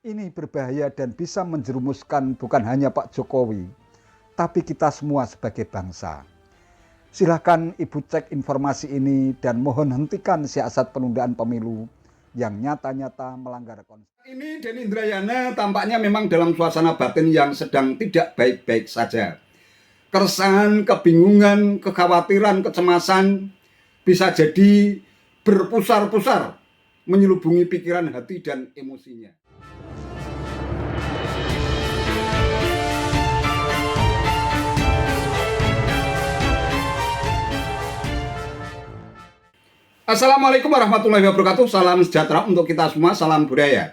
Ini berbahaya dan bisa menjerumuskan bukan hanya Pak Jokowi, tapi kita semua sebagai bangsa. Silakan Ibu cek informasi ini dan mohon hentikan siasat penundaan pemilu yang nyata-nyata melanggar konstitusi. Ini Denny Indrayana tampaknya memang dalam suasana batin yang sedang tidak baik-baik saja. Keresahan, kebingungan, kekhawatiran, kecemasan bisa jadi berpusar-pusar menyelubungi pikiran, hati, dan emosinya. Assalamualaikum warahmatullahi wabarakatuh. Salam sejahtera untuk kita semua, salam budaya.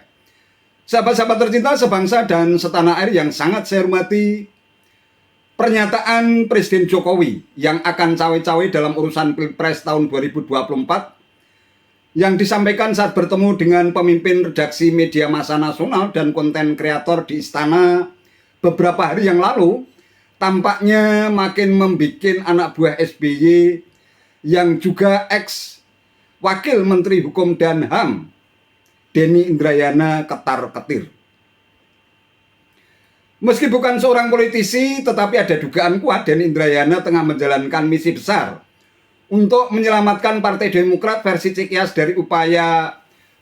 Sahabat-sahabat tercinta sebangsa dan setanah air yang sangat saya hormati, pernyataan Presiden Jokowi yang akan cawe-cawe dalam urusan Pilpres tahun 2024 yang disampaikan saat bertemu dengan pemimpin redaksi media massa nasional dan konten kreator di Istana beberapa hari yang lalu tampaknya makin membuat anak buah SBY yang juga Wakil Menteri Hukum dan HAM Denny Indrayana ketar-ketir. Meski bukan seorang politisi, tetapi ada dugaan kuat Denny Indrayana tengah menjalankan misi besar untuk menyelamatkan Partai Demokrat versi Cikias dari upaya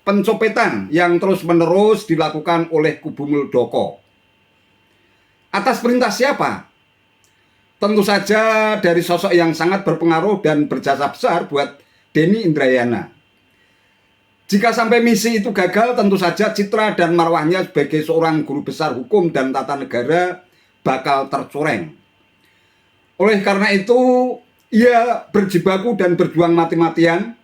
pencopetan yang terus-menerus dilakukan oleh kubu Muldoko. Atas perintah siapa? Tentu saja dari sosok yang sangat berpengaruh dan berjasa besar buat Denny Indrayana. Jika sampai misi itu gagal, tentu saja citra dan marwahnya sebagai seorang guru besar hukum dan tata negara bakal tercoreng. Oleh karena itu, ia berjibaku dan berjuang mati-matian.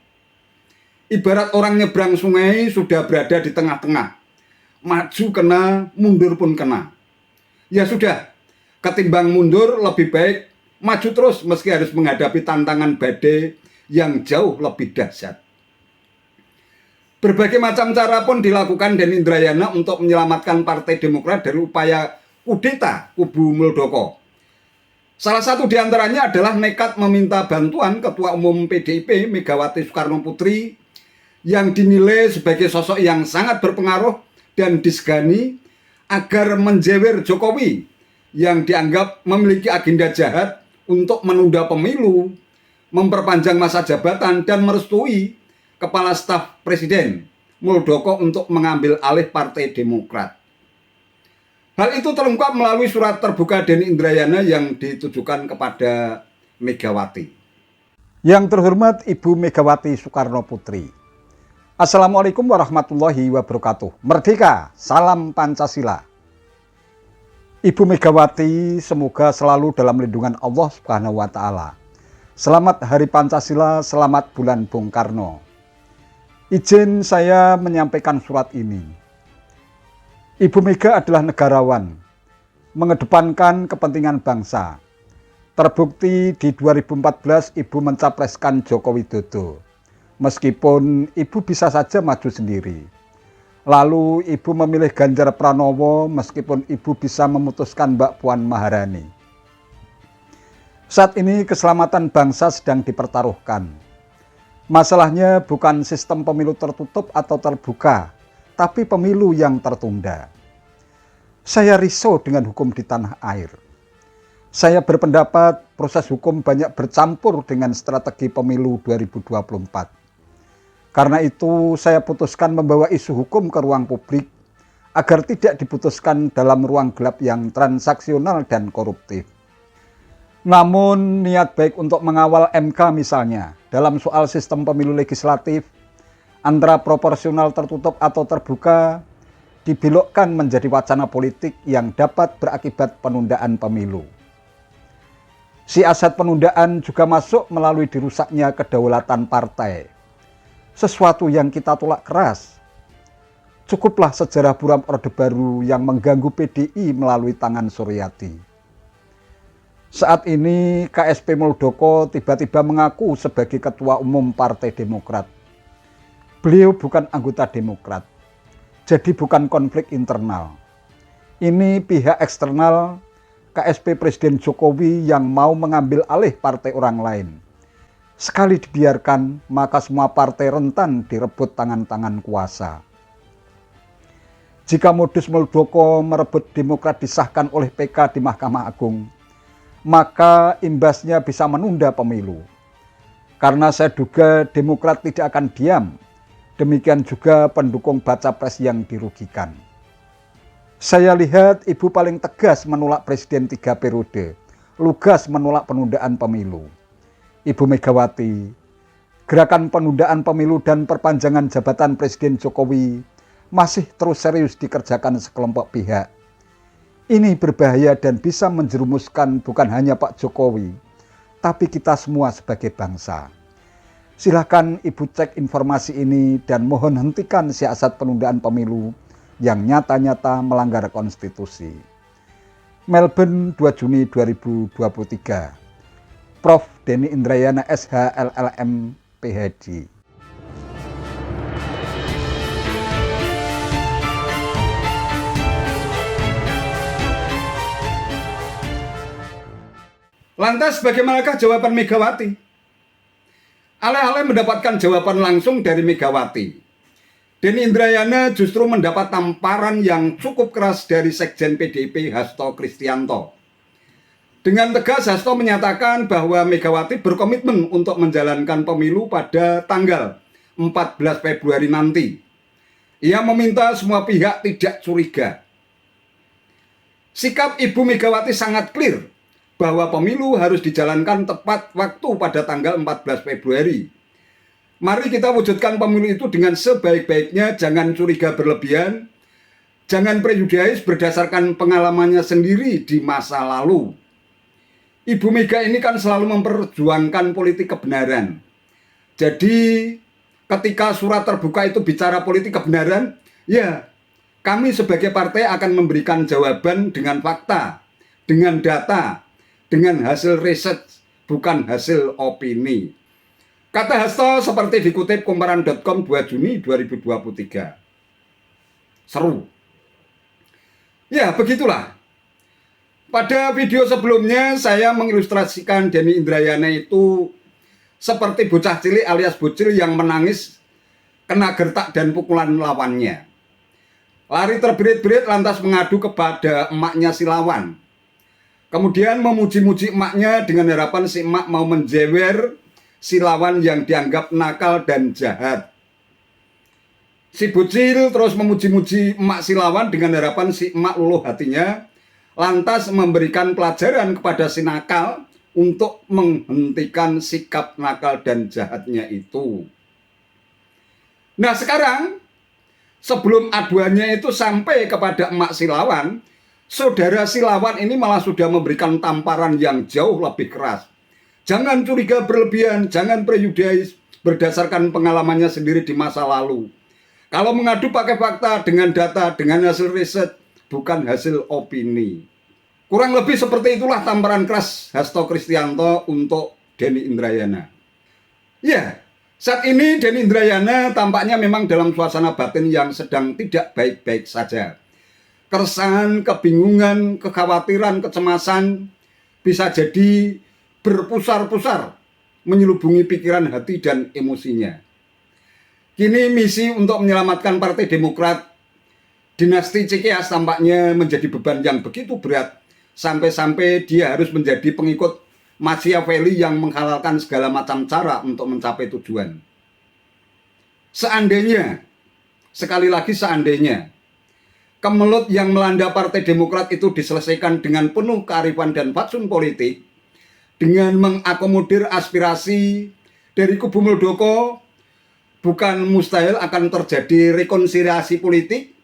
Ibarat orang nyebrang sungai sudah berada di tengah-tengah. Maju kena, mundur pun kena. Ya sudah, ketimbang mundur lebih baik maju terus meski harus menghadapi tantangan badai yang jauh lebih dahsyat. Berbagai macam cara pun dilakukan Denny Indrayana untuk menyelamatkan Partai Demokrat dari upaya kudeta kubu Muldoko. Salah satu diantaranya adalah nekat meminta bantuan Ketua Umum PDIP Megawati Soekarno Putri yang dinilai sebagai sosok yang sangat berpengaruh dan disegani agar menjewer Jokowi yang dianggap memiliki agenda jahat untuk menunda pemilu, memperpanjang masa jabatan, dan merestui Kepala Staf Presiden Muldoko untuk mengambil alih Partai Demokrat. Hal itu terungkap melalui surat terbuka Denny Indrayana yang ditujukan kepada Megawati. Yang terhormat Ibu Megawati Soekarno Putri. Assalamualaikum warahmatullahi wabarakatuh. Merdeka, salam Pancasila. Ibu Megawati semoga selalu dalam lindungan Allah Subhanahu wa Ta'ala. Selamat Hari Pancasila, selamat bulan Bung Karno. Izin saya menyampaikan surat ini. Ibu Mega adalah negarawan, mengedepankan kepentingan bangsa. Terbukti di 2014 Ibu mencapreskan Joko Widodo, meskipun Ibu bisa saja maju sendiri. Lalu Ibu memilih Ganjar Pranowo meskipun Ibu bisa memutuskan Mbak Puan Maharani. Saat ini keselamatan bangsa sedang dipertaruhkan. Masalahnya bukan sistem pemilu tertutup atau terbuka, tapi pemilu yang tertunda. Saya risau dengan hukum di tanah air. Saya berpendapat proses hukum banyak bercampur dengan strategi pemilu 2024. Karena itu saya putuskan membawa isu hukum ke ruang publik agar tidak diputuskan dalam ruang gelap yang transaksional dan koruptif. Namun niat baik untuk mengawal MK misalnya dalam soal sistem pemilu legislatif antara proporsional tertutup atau terbuka dibelokkan menjadi wacana politik yang dapat berakibat penundaan pemilu. Siasat penundaan juga masuk melalui dirusaknya kedaulatan partai. Sesuatu yang kita tolak keras. Cukuplah sejarah buram Orde Baru yang mengganggu PDI melalui tangan Suryati. Saat ini KSP Muldoko tiba-tiba mengaku sebagai Ketua Umum Partai Demokrat. Beliau bukan anggota Demokrat, jadi bukan konflik internal. Ini pihak eksternal KSP Presiden Jokowi yang mau mengambil alih partai orang lain. Sekali dibiarkan, maka semua partai rentan direbut tangan-tangan kuasa. Jika modus Muldoko merebut Demokrat disahkan oleh PK di Mahkamah Agung, maka imbasnya bisa menunda pemilu. Karena saya duga Demokrat tidak akan diam, demikian juga pendukung baca pres yang dirugikan. Saya lihat Ibu paling tegas menolak Presiden 3 periode, lugas menolak penundaan pemilu. Ibu Megawati, gerakan penundaan pemilu dan perpanjangan jabatan Presiden Jokowi masih terus serius dikerjakan sekelompok pihak. Ini berbahaya dan bisa menjerumuskan bukan hanya Pak Jokowi, tapi kita semua sebagai bangsa. Silakan Ibu cek informasi ini dan mohon hentikan siasat penundaan pemilu yang nyata-nyata melanggar konstitusi. Melbourne 2 Juni 2023. Prof. Denny Indrayana SH LLM PhD. Lantas bagaimanakah jawaban Megawati? Aleh-aleh mendapatkan jawaban langsung dari Megawati. Denny Indrayana justru mendapat tamparan yang cukup keras dari Sekjen PDIP Hasto Kristianto. Dengan tegas Hasto menyatakan bahwa Megawati berkomitmen untuk menjalankan pemilu pada tanggal 14 Februari nanti. Ia meminta semua pihak tidak curiga. Sikap Ibu Megawati sangat clear bahwa pemilu harus dijalankan tepat waktu pada tanggal 14 Februari. Mari kita wujudkan pemilu itu dengan sebaik-baiknya, jangan curiga berlebihan, jangan prejudis berdasarkan pengalamannya sendiri di masa lalu. Ibu Mega ini kan selalu memperjuangkan politik kebenaran. Jadi ketika surat terbuka itu bicara politik kebenaran, ya kami sebagai partai akan memberikan jawaban dengan fakta, dengan data, dengan hasil riset, bukan hasil opini. Kata Hasto seperti dikutip Kumparan.com 2 Juni 2023. Seru. Ya, begitulah. Pada video sebelumnya saya mengilustrasikan Denny Indrayana itu seperti bocah cilik alias bocil yang menangis kena gertak dan pukulan lawannya. Lari terberit-berit lantas mengadu kepada emaknya si lawan. Kemudian memuji-muji emaknya dengan harapan si emak mau menjewer si lawan yang dianggap nakal dan jahat. Si bocil terus memuji-muji emak si lawan dengan harapan si emak luluh hatinya, lantas memberikan pelajaran kepada si nakal untuk menghentikan sikap nakal dan jahatnya itu. Nah sekarang, sebelum aduannya itu sampai kepada emak si lawan, saudara si lawan ini malah sudah memberikan tamparan yang jauh lebih keras. Jangan curiga berlebihan, jangan prejudis berdasarkan pengalamannya sendiri di masa lalu. Kalau mengadu pakai fakta dengan data, dengan hasil riset, bukan hasil opini. Kurang lebih seperti itulah tamparan keras Hasto Kristianto untuk Denny Indrayana. Ya, saat ini Denny Indrayana tampaknya memang dalam suasana batin yang sedang tidak baik-baik saja. Keresahan, kebingungan, kekhawatiran, kecemasan bisa jadi berpusar-pusar menyelubungi pikiran, hati, dan emosinya. Kini misi untuk menyelamatkan Partai Demokrat, dinasti Cikeas tampaknya menjadi beban yang begitu berat, sampai-sampai dia harus menjadi pengikut Machiavelli yang menghalalkan segala macam cara untuk mencapai tujuan. Seandainya, sekali lagi seandainya, kemelut yang melanda Partai Demokrat itu diselesaikan dengan penuh kearifan dan fatsun politik, dengan mengakomodir aspirasi dari kubu Muldoko, bukan mustahil akan terjadi rekonsiliasi politik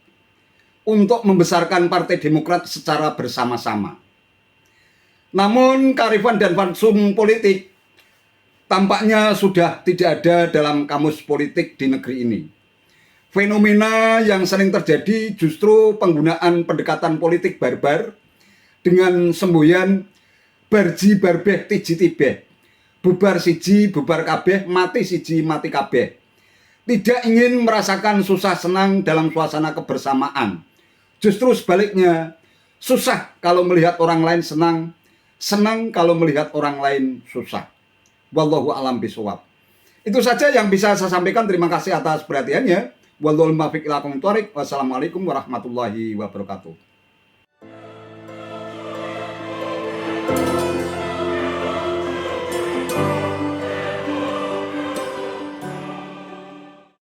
untuk membesarkan Partai Demokrat secara bersama-sama. Namun kearifan dan fatsun politik tampaknya sudah tidak ada dalam kamus politik di negeri ini. Fenomena yang sering terjadi justru penggunaan pendekatan politik barbar dengan semboyan barji barbeh tiji tibeh, bubar siji bubar kabeh, mati siji mati kabeh. Tidak ingin merasakan susah senang dalam suasana kebersamaan. Justru sebaliknya, susah kalau melihat orang lain senang, senang kalau melihat orang lain susah. Wallahu a'lam bishawab. Itu saja yang bisa saya sampaikan. Terima kasih atas perhatiannya. Wallahul muwaffiq ila aqwamit thoriq. Wassalamualaikum warahmatullahi wabarakatuh.